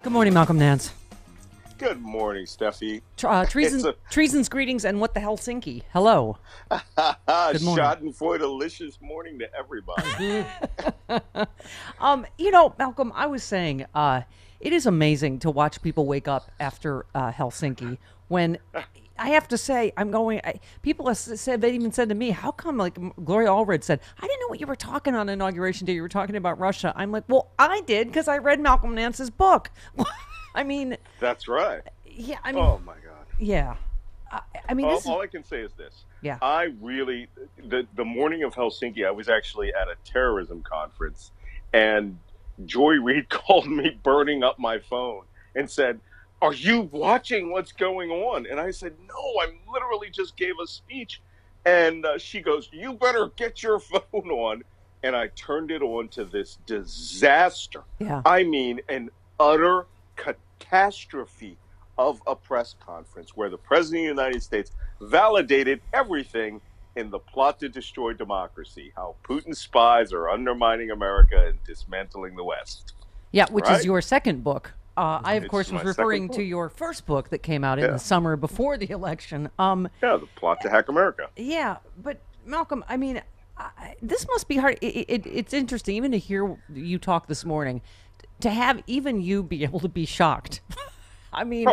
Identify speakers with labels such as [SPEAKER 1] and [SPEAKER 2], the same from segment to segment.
[SPEAKER 1] Good morning, Malcolm Nance.
[SPEAKER 2] Good morning, Steffi.
[SPEAKER 1] Treason's greetings and what the Helsinki. Hello. Good morning.
[SPEAKER 2] Schadenfreude-licious morning to everybody.
[SPEAKER 1] Malcolm, I was saying, it is amazing to watch people wake up after Helsinki when I have to say, people have said, they even said to me, how come, like Gloria Allred said, I didn't know what you were talking on Inauguration Day. You were talking about Russia. I'm like, well, I did because I read Malcolm Nance's book. I mean.
[SPEAKER 2] That's right.
[SPEAKER 1] Yeah. I mean.
[SPEAKER 2] Oh, my God.
[SPEAKER 1] Yeah.
[SPEAKER 2] All I can say is this.
[SPEAKER 1] Yeah.
[SPEAKER 2] I really, the morning of Helsinki, I was actually at a terrorism conference, and Joy Reid called me burning up my phone and said, are you watching what's going on? And I said, no, I literally just gave a speech. And she goes, you better get your phone on. And I turned it on to this disaster.
[SPEAKER 1] Yeah.
[SPEAKER 2] I mean, an utter catastrophe of a press conference where the President of the United States validated everything in the plot to destroy democracy, how Putin's spies are undermining America and dismantling the West.
[SPEAKER 1] Yeah, which is your second book. I, of course, was referring to your first book that came out in the summer before the election.
[SPEAKER 2] The plot to hack America.
[SPEAKER 1] Yeah, but Malcolm, I mean, this must be hard. It's interesting, even to hear you talk this morning, to have even you be able to be shocked. I mean,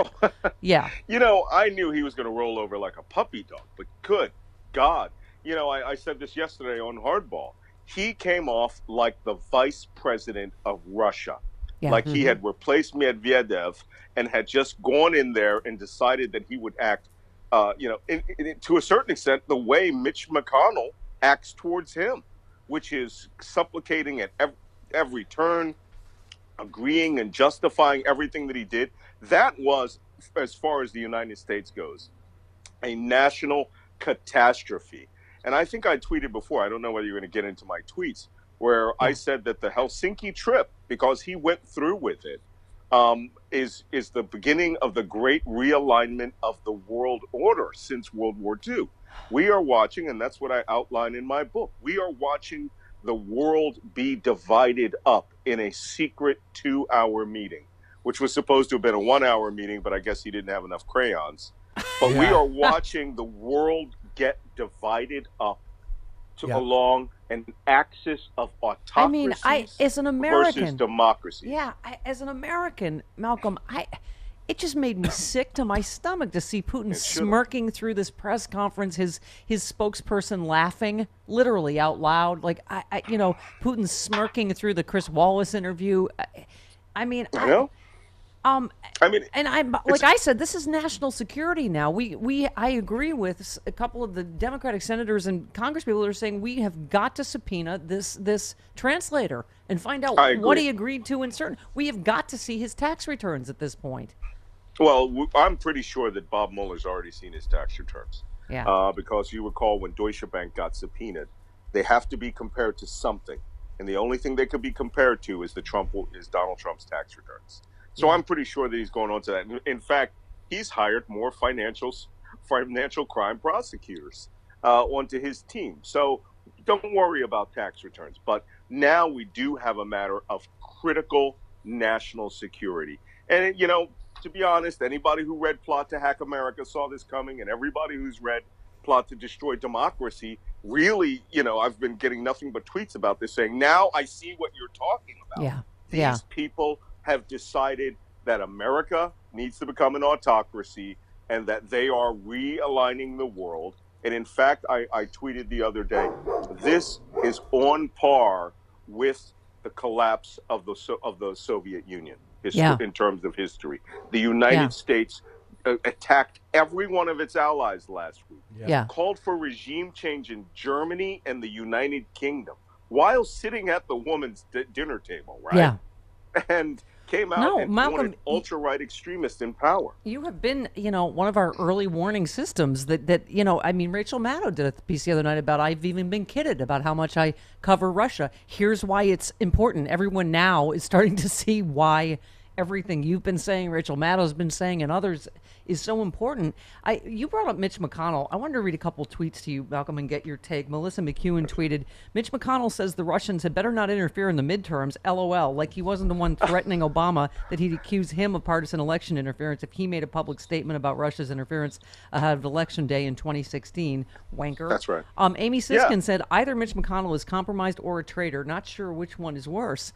[SPEAKER 1] yeah.
[SPEAKER 2] I knew he was going to roll over like a puppy dog, but good God. I said this yesterday on Hardball. He came off like the vice president of Russia. Yeah. Like he had replaced Medvedev and had just gone in there and decided that he would act, to a certain extent, the way Mitch McConnell acts towards him, which is supplicating at every turn, agreeing and justifying everything that he did. That was, as far as the United States goes, a national catastrophe. And I think I tweeted before, I don't know whether you're going to get into my tweets, where I said that the Helsinki trip, because he went through with it, is the beginning of the great realignment of the world order since World War II. We are watching, and that's what I outline in my book, we are watching the world be divided up in a secret 2-hour meeting, which was supposed to have been a 1-hour meeting, but I guess he didn't have enough crayons. But we are watching the world get divided up along an axis of autocracy
[SPEAKER 1] as an American,
[SPEAKER 2] versus democracy.
[SPEAKER 1] Yeah, as an American, Malcolm, it just made me sick to my stomach to see Putin smirking through this press conference, his spokesperson laughing literally out loud, like Putin smirking through the Chris Wallace interview. I know. And I said, this is national security now. I agree with a couple of the Democratic senators and congresspeople that are saying we have got to subpoena this translator and find out what he agreed to we have got to see his tax returns at this point.
[SPEAKER 2] Well, I'm pretty sure that Bob Mueller's already seen his tax returns.
[SPEAKER 1] Yeah.
[SPEAKER 2] Because you recall when Deutsche Bank got subpoenaed, they have to be compared to something. And the only thing they could be compared to is Donald Trump's tax returns. So I'm pretty sure that he's going on to that. In fact, he's hired more financial crime prosecutors onto his team. So don't worry about tax returns. But now we do have a matter of critical national security. And, to be honest, anybody who read Plot to Hack America saw this coming, and everybody who's read Plot to Destroy Democracy, really, I've been getting nothing but tweets about this saying, now I see what you're talking about. These people have decided that America needs to become an autocracy and that they are realigning the world. And in fact, I tweeted the other day, this is on par with the collapse of the Soviet Union in terms of history. The United States attacked every one of its allies last week, called for regime change in Germany and the United Kingdom while sitting at the woman's dinner table, right?
[SPEAKER 1] Yeah.
[SPEAKER 2] And came out and wanted ultra-right extremists in power.
[SPEAKER 1] You have been, one of our early warning systems that Rachel Maddow did a piece the other night about I've even been kidded about how much I cover Russia. Here's why it's important. Everyone now is starting to see why everything you've been saying, Rachel Maddow's been saying, and others is so important. You brought up Mitch McConnell. I wanted to read a couple tweets to you, Malcolm, and get your take. Melissa McEwen tweeted, Mitch McConnell says the Russians had better not interfere in the midterms, LOL, like he wasn't the one threatening Obama that he'd accuse him of partisan election interference if he made a public statement about Russia's interference ahead of Election Day in 2016. Wanker.
[SPEAKER 2] That's right.
[SPEAKER 1] Amy Siskin said, either Mitch McConnell is compromised or a traitor. Not sure which one is worse.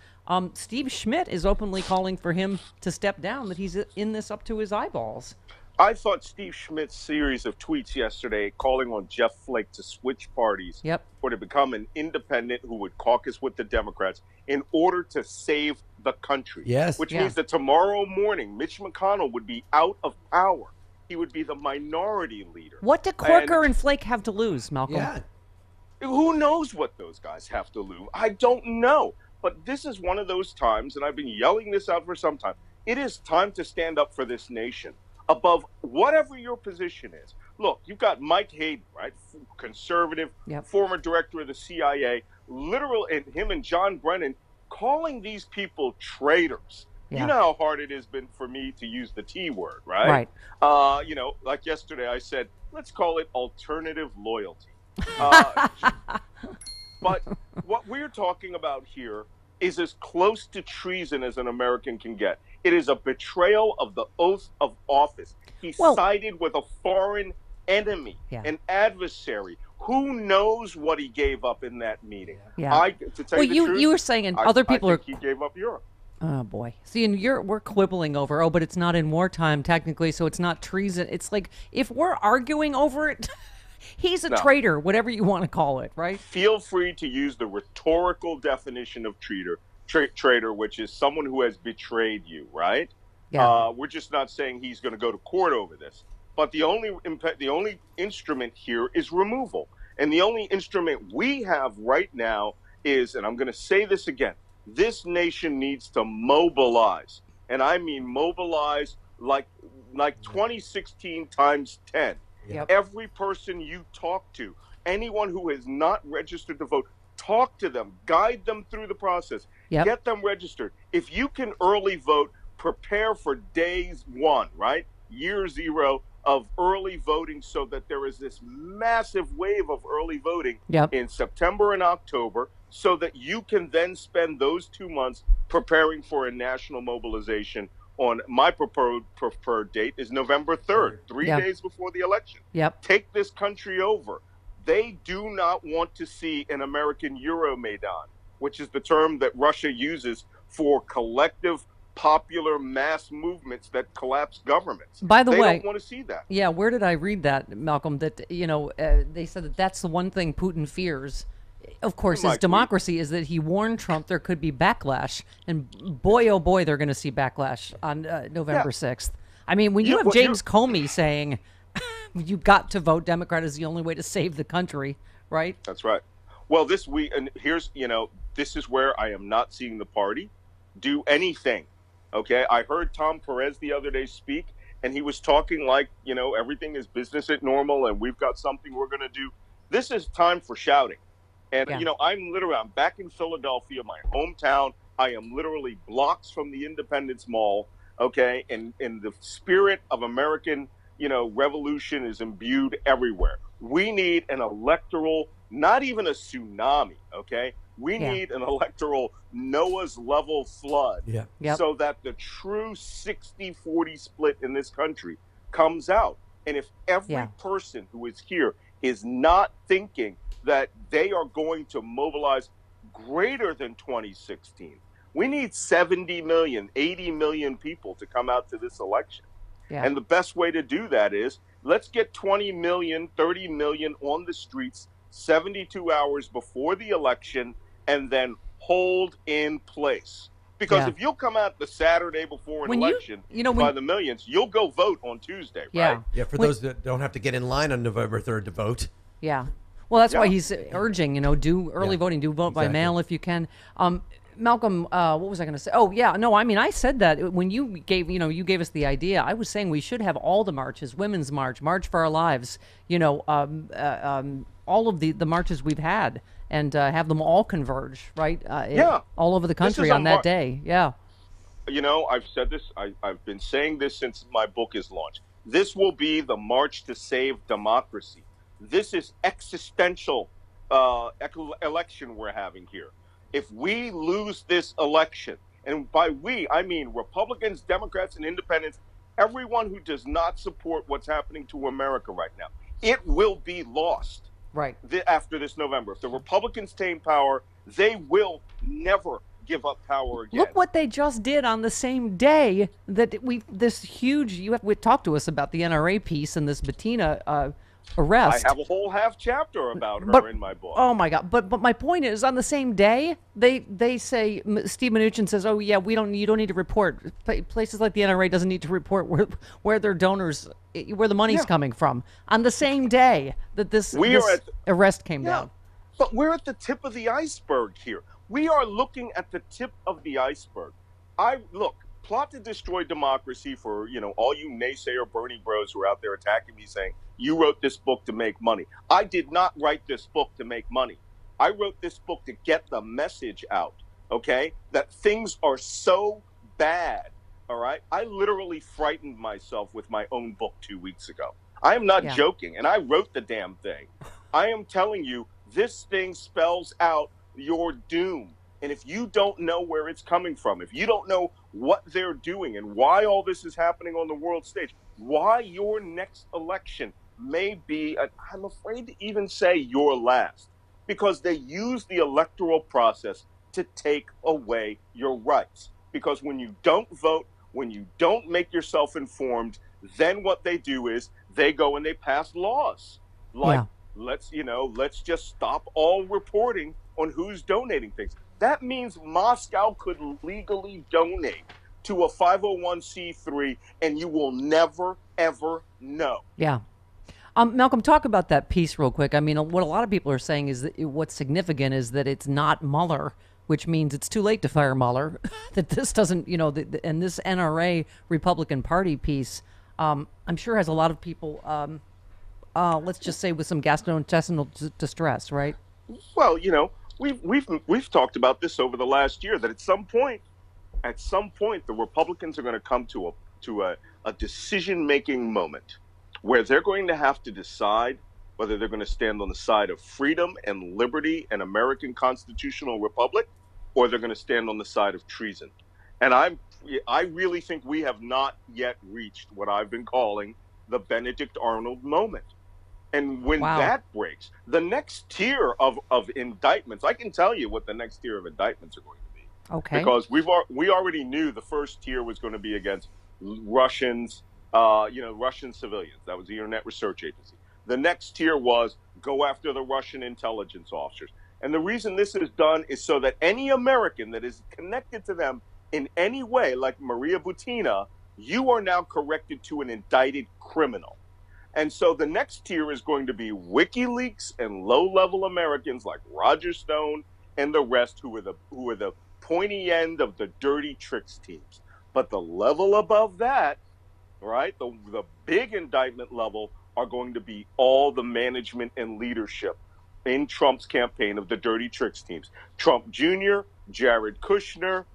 [SPEAKER 1] Steve Schmidt is openly calling for him to step down, that he's in this up to his eyeballs.
[SPEAKER 2] I thought Steve Schmidt's series of tweets yesterday calling on Jeff Flake to switch parties or to become an independent who would caucus with the Democrats in order to save the country.
[SPEAKER 3] Yes.
[SPEAKER 2] Which means that tomorrow morning, Mitch McConnell would be out of power. He would be the minority leader.
[SPEAKER 1] What do Corker and Flake have to lose, Malcolm?
[SPEAKER 3] Yeah.
[SPEAKER 2] Who knows what those guys have to lose? I don't know. But this is one of those times, and I've been yelling this out for some time. It is time to stand up for this nation above whatever your position is. Look, you've got Mike Hayden, right? Conservative, former director of the CIA, and him and John Brennan calling these people traitors. Yeah. You know how hard it has been for me to use the T word, right? Right. Like yesterday I said, let's call it alternative loyalty. But what we're talking about here is as close to treason as an American can get. It is a betrayal of the oath of office. He sided with a foreign enemy, an adversary. Who knows what he gave up in that meeting?
[SPEAKER 1] Yeah.
[SPEAKER 2] To tell you the truth,
[SPEAKER 1] you were saying, and other people
[SPEAKER 2] I think he gave up Europe.
[SPEAKER 1] Oh boy! See, and we're quibbling over. But it's not in wartime technically, so it's not treason. It's like if we're arguing over it. He's a traitor, whatever you want to call it, right?
[SPEAKER 2] Feel free to use the rhetorical definition of traitor, which is someone who has betrayed you, right? Yeah. We're just not saying he's going to go to court over this. But the only instrument here is removal. And the only instrument we have right now is, and I'm going to say this again, this nation needs to mobilize. And I mean mobilize like 2016 times 10. Yep. Every person you talk to, anyone who has not registered to vote, talk to them, guide them through the process, get them registered. If you can early vote, prepare for days one, right? Year zero of early voting so that there is this massive wave of early voting in September and October so that you can then spend those 2 months preparing for a national mobilization. On my preferred date is November 3rd, 3 days before the election. Take this country over. They do not want to see an American Euromaidan, which is the term that Russia uses for collective popular mass movements that collapse governments.
[SPEAKER 1] By the way,
[SPEAKER 2] they don't want to see that.
[SPEAKER 1] Yeah, where did I read that, Malcolm? That they said that that's the one thing Putin fears. Of course, his democracy is that he warned Trump there could be backlash. And boy, oh boy, they're going to see backlash on November 6th. I mean, when you have James Comey saying you've got to vote Democrat is the only way to save the country, right?
[SPEAKER 2] That's right. Well, this is where I am not seeing the party do anything. Okay, I heard Tom Perez the other day speak, and he was talking like, everything is business as normal and we've got something we're going to do. This is time for shouting. And, I'm back in Philadelphia, my hometown. I am literally blocks from the Independence Mall, okay? And the spirit of American, revolution is imbued everywhere. We need an electoral, not even a tsunami, okay? We need an electoral Noah's level flood so that the true 60-40 split in this country comes out. And if every person who is here is not thinking that they are going to mobilize greater than 2016. We need 70 million, 80 million people to come out to this election. And the best way to do that is let's get 20 million, 30 million on the streets 72 hours before the election and then hold in place. Because if you'll come out the Saturday before an election by the millions, you'll go vote on Tuesday, right?
[SPEAKER 3] Yeah, for those that don't have to get in line on November 3rd to vote.
[SPEAKER 1] Yeah. Well, that's why he's urging, do early voting, do vote by mail if you can. Malcolm, what was I going to say? Oh, yeah, no, I mean, I said that when you gave, you gave us the idea. I was saying we should have all the marches, Women's March, March for Our Lives, all of the marches we've had and have them all converge, right? All over the country on that day. Yeah.
[SPEAKER 2] you know, I've said this, I've been saying this since my book is launched. This will be the march to save democracy. This is existential election we're having here. If we lose this election, and by we, I mean Republicans, Democrats, and Independents, everyone who does not support what's happening to America right now, it will be lost
[SPEAKER 1] Right.
[SPEAKER 2] after this November. If the Republicans take power, they will never give up power again.
[SPEAKER 1] Look what they just did on the same day that this huge. You have talked to us about the NRA piece and this Bettina arrest.
[SPEAKER 2] I have a whole half chapter about her in my book.
[SPEAKER 1] Oh my God! But my point is, on the same day, they say Steve Mnuchin says, "Oh yeah, you don't need to report." Places like the NRA doesn't need to report where their donors, where the money's coming from. On the same day that this arrest came down.
[SPEAKER 2] But we're at the tip of the iceberg here. We are looking at the tip of the iceberg. Plot to destroy democracy for, all you naysayer Bernie bros who are out there attacking me saying, you wrote this book to make money. I did not write this book to make money. I wrote this book to get the message out, okay, that things are so bad, all right? I literally frightened myself with my own book 2 weeks ago. I am not joking, and I wrote the damn thing. I am telling you, this thing spells out your doom. And if you don't know where it's coming from, if you don't know what they're doing and why all this is happening on the world stage, why your next election may be, I'm afraid to even say your last, because they use the electoral process to take away your rights. Because when you don't vote, when you don't make yourself informed, then what they do is they go and they pass laws like, let's just stop all reporting on who's donating things. That means Moscow could legally donate to a 501c3 and you will never, ever know.
[SPEAKER 1] Yeah. Malcolm, talk about that piece real quick. I mean, what a lot of people are saying is that what's significant is that it's not Mueller, which means it's too late to fire Mueller, that this doesn't, and this NRA Republican Party piece, I'm sure has a lot of people, let's just say with some gastrointestinal distress, right?
[SPEAKER 2] Well, we've talked about this over the last year, that at some point, the Republicans are going to come to a decision-making moment where they're going to have to decide whether they're going to stand on the side of freedom and liberty and American constitutional republic, or they're going to stand on the side of treason. And I really think we have not yet reached what I've been calling the Benedict Arnold moment. And when that breaks, the next tier of indictments, I can tell you what the next tier of indictments are going to be.
[SPEAKER 1] Okay.
[SPEAKER 2] Because we already knew the first tier was going to be against Russians, Russian civilians. That was the Internet Research Agency. The next tier was go after the Russian intelligence officers. And the reason this is done is so that any American that is connected to them in any way, like Maria Butina, you are now corrected to an indicted criminal. And so the next tier is going to be WikiLeaks and low-level Americans like Roger Stone and the rest who are the pointy end of the dirty tricks teams. But the level above that, right, the big indictment level are going to be all the management and leadership in Trump's campaign of the dirty tricks teams. Trump Jr., Jared Kushner,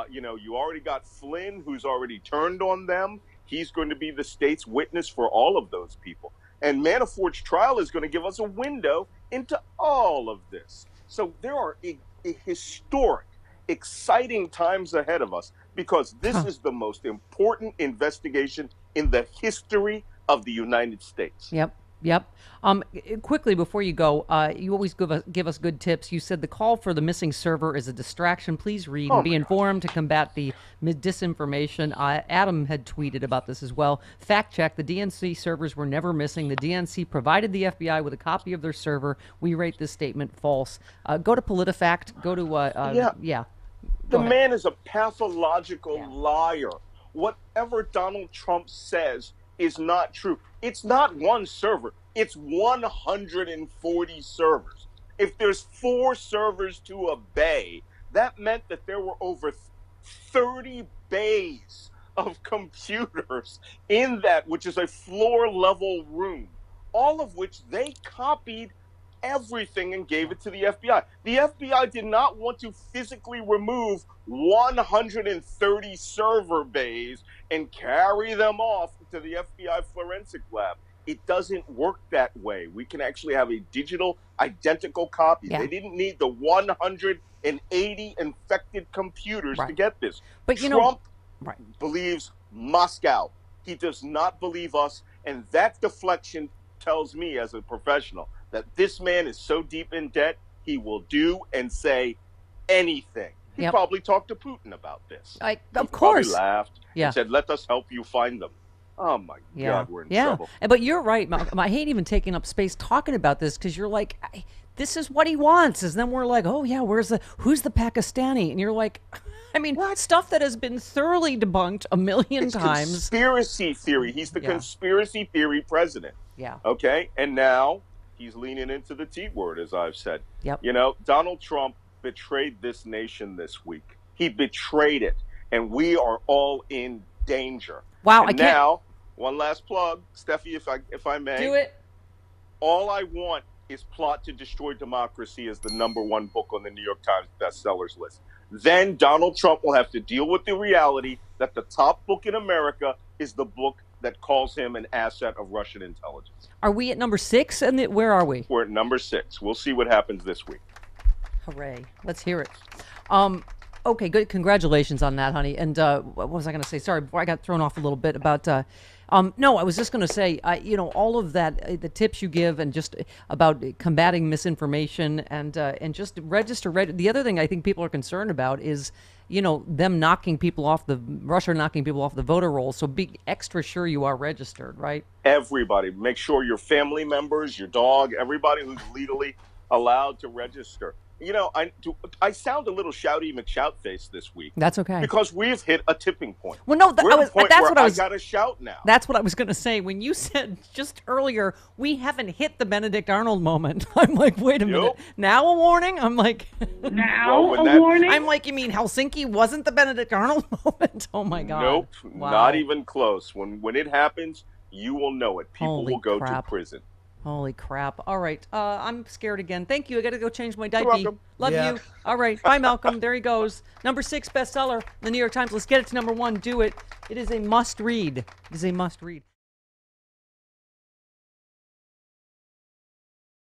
[SPEAKER 2] you already got Flynn, who's already turned on them. He's going to be the state's witness for all of those people. And Manafort's trial is going to give us a window into all of this. So there are historic, exciting times ahead of us, because this is the most important investigation in the history of the United States.
[SPEAKER 1] Yep. Quickly before you go, you always give us good tips. You said the call for the missing server is a distraction. Please read and be informed to combat the disinformation. Adam had tweeted about this as well. Fact check: the DNC servers were never missing. The DNC provided the FBI with a copy of their server. We rate this statement false. Go to PolitiFact. Go to
[SPEAKER 2] The man is a pathological liar. Whatever Donald Trump says is not true. It's not one server. It's 140 servers. If there's 4 servers to a bay, that meant that there were over 30 bays of computers in that, which is a floor-level room, all of which they copied everything and gave it to the FBI. The FBI did not want to physically remove 130 server bays and carry them off to the FBI forensic lab. It doesn't work that way. We can actually have a digital identical copy.
[SPEAKER 1] Yeah.
[SPEAKER 2] They didn't need the 180 infected computers to get this.
[SPEAKER 1] But
[SPEAKER 2] Trump believes Moscow. He does not believe us. And that deflection tells me as a professional that this man is so deep in debt, he will do and say anything. He probably talked to Putin about this.
[SPEAKER 1] Of course.
[SPEAKER 2] He laughed and said, let us help you find them. Oh, my God, we're in trouble.
[SPEAKER 1] But you're right, Malcolm. I hate even taking up space talking about this because you're like, this is what he wants. And then we're like, oh, yeah, who's the Pakistani? And you're like, I mean, stuff that has been thoroughly debunked a million times.
[SPEAKER 2] Conspiracy theory. He's the conspiracy theory president.
[SPEAKER 1] Yeah.
[SPEAKER 2] Okay? And now he's leaning into the T word, as I've said.
[SPEAKER 1] Yep.
[SPEAKER 2] You know, Donald Trump betrayed this nation this week. He betrayed it. And we are all in danger.
[SPEAKER 1] Wow.
[SPEAKER 2] And now, one last plug, Steffi, if I may.
[SPEAKER 1] Do it.
[SPEAKER 2] All I want is Plot to Destroy Democracy as the #1 book on the New York Times bestsellers list. Then Donald Trump will have to deal with the reality that the top book in America is the book that calls him an asset of Russian intelligence.
[SPEAKER 1] Are we at number 6? And where are we?
[SPEAKER 2] We're at number 6. We'll see what happens this week.
[SPEAKER 1] Hooray. Let's hear it. Okay, good. Congratulations on that, honey. And what was I going to say? Sorry, before I got thrown off a little bit about... no, I was just going to say, all of that, the tips you give and just about combating misinformation and just register. The other thing I think people are concerned about is, them knocking people off Russia knocking people off the voter roll. So be extra sure you are registered, right?
[SPEAKER 2] Everybody. Make sure your family members, your dog, everybody who's legally allowed to register. I sound a little shouty McShoutface this week.
[SPEAKER 1] That's okay.
[SPEAKER 2] Because we've hit a tipping point.
[SPEAKER 1] Well, no,
[SPEAKER 2] I got to shout now.
[SPEAKER 1] That's what I was going to say. When you said just earlier, we haven't hit the Benedict Arnold moment. I'm like, wait a minute. Now a warning? I'm like,
[SPEAKER 4] now a warning?
[SPEAKER 1] I'm like, you mean Helsinki wasn't the Benedict Arnold moment? Oh, my God.
[SPEAKER 2] Nope, not even close. When it happens, you will know it. People will go to prison.
[SPEAKER 1] Holy crap. All right. I'm scared again. Thank you. I got to go change my diaper.
[SPEAKER 2] You're welcome.
[SPEAKER 1] Love you. All right. Bye, Malcolm. There he goes. Number 6 bestseller, the New York Times. Let's get it to number 1. Do it. It is a must read. It is a must read.